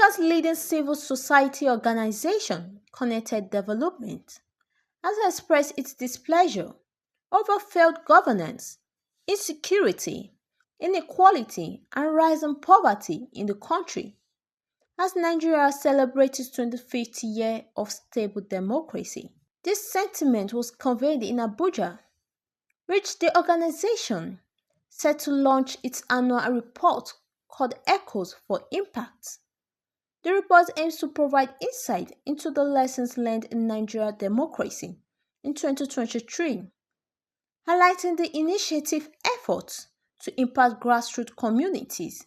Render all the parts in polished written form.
Africa's leading civil society organization, Connected Development, has expressed its displeasure over failed governance, insecurity, inequality, and rising poverty in the country as Nigeria celebrates its 25th year of stable democracy. This sentiment was conveyed in Abuja, which the organization set to launch its annual report called Echoes for Impact. The report aims to provide insight into the lessons learned in Nigeria democracy in 2023, highlighting the initiative efforts to impact grassroots communities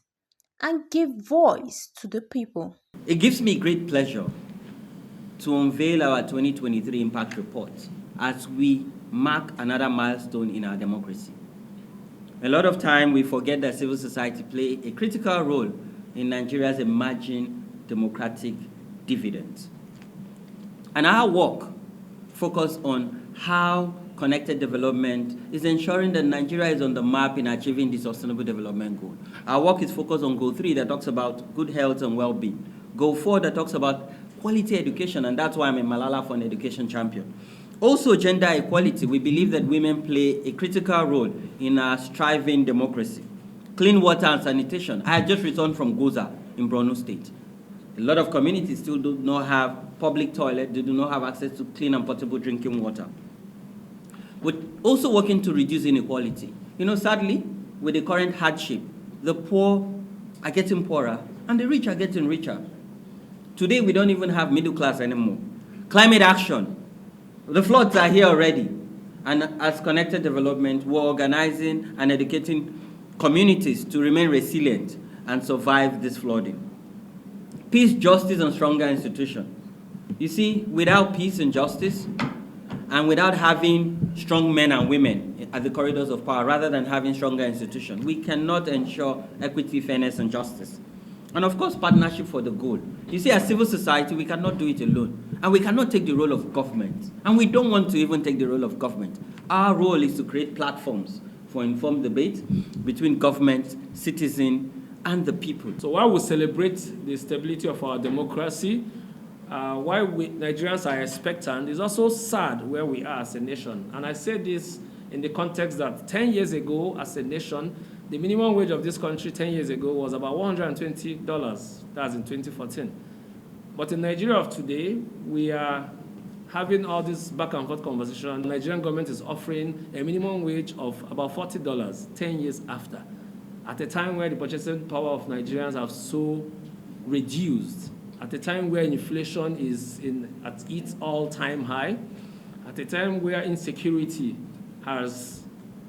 and give voice to the people. It gives me great pleasure to unveil our 2023 Impact Report as we mark another milestone in our democracy. A lot of time we forget that civil society play a critical role in Nigeria's emerging democratic dividends. And our work focuses on how connected development is ensuring that Nigeria is on the map in achieving the Sustainable Development Goal. Our work is focused on Goal 3 that talks about good health and well-being. Goal 4 that talks about quality education, and that's why I'm a Malala Fund Education champion. Also, gender equality. We believe that women play a critical role in our striving democracy. Clean water and sanitation. I had just returned from Goza in Borno State. A lot of communities still do not have public toilet. They do not have access to clean and potable drinking water. We're also working to reduce inequality. Sadly, with the current hardship, the poor are getting poorer and the rich are getting richer. Today, we don't even have middle class anymore. Climate action. The floods are here already. And as Connected Development, we're organizing and educating communities to remain resilient and survive this flooding. Peace, justice, and stronger institutions. You see, without peace and justice, and without having strong men and women at the corridors of power, rather than having stronger institutions, we cannot ensure equity, fairness, and justice. And of course, partnership for the goal. You see, as civil society, we cannot do it alone. And we cannot take the role of government. And we don't want to even take the role of government. Our role is to create platforms for informed debate between government, citizen, and the people. So while we celebrate the stability of our democracy, while Nigerians are expectant, it's also sad where we are as a nation. And I say this in the context that 10 years ago, as a nation, the minimum wage of this country 10 years ago was about $120. That's in 2014. But in Nigeria of today, we are having all this back and forth conversation. The Nigerian government is offering a minimum wage of about $40 10 years after, at a time where the purchasing power of Nigerians have so reduced, at a time where inflation is at its all-time high, at a time where insecurity has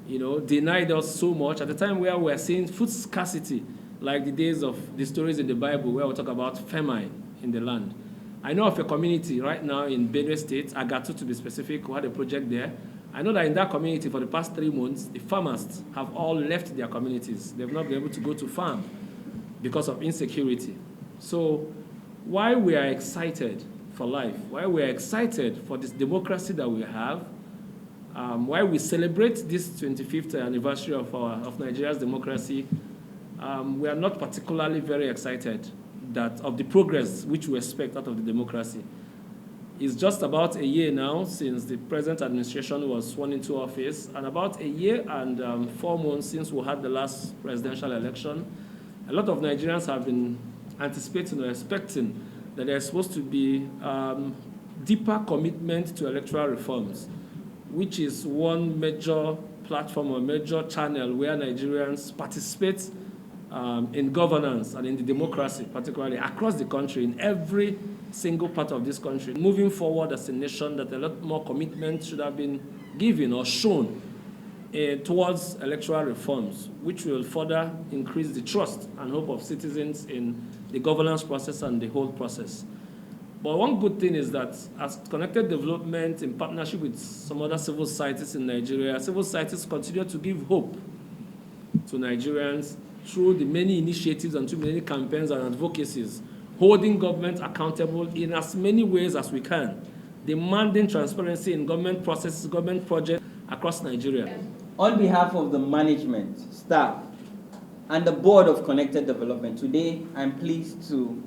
denied us so much, at a time where we're seeing food scarcity, like the days of the stories in the Bible where we talk about famine in the land. I know of a community right now in Benue State, Agatu to be specific, who had a project there. I know that in that community for the past 3 months, the farmers have all left their communities. They've not been able to go to farm because of insecurity. So while we are excited for life, while we are excited for this democracy that we have, while we celebrate this 25th anniversary of Nigeria's democracy, we are not particularly very excited of the progress which we expect out of the democracy. It's just about a year now since the present administration was sworn into office, and about a year and 4 months since we had the last presidential election. A lot of Nigerians have been anticipating or expecting that there's supposed to be deeper commitment to electoral reforms, which is one major platform or major channel where Nigerians participate in governance and in the democracy, particularly across the country, in every single part of this country. Moving forward as a nation, that a lot more commitment should have been given or shown towards electoral reforms, which will further increase the trust and hope of citizens in the governance process and the whole process. But one good thing is that as Connected Development, in partnership with some other civil societies in Nigeria, civil societies continue to give hope to Nigerians through the many initiatives and through many campaigns and advocacies, holding government accountable in as many ways as we can, demanding transparency in government processes, government projects across Nigeria. On behalf of the management, staff, and the board of Connected Development, today I'm pleased to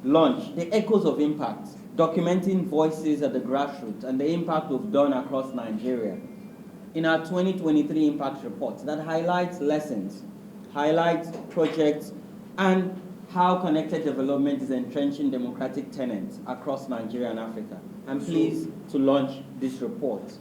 launch The Echoes of Impact, documenting voices at the grassroots and the impact we've done across Nigeria, in our 2023 impact report that highlights lessons, highlights projects, and how connected development is entrenching democratic tenets across Nigeria and Africa. I'm pleased to launch this report.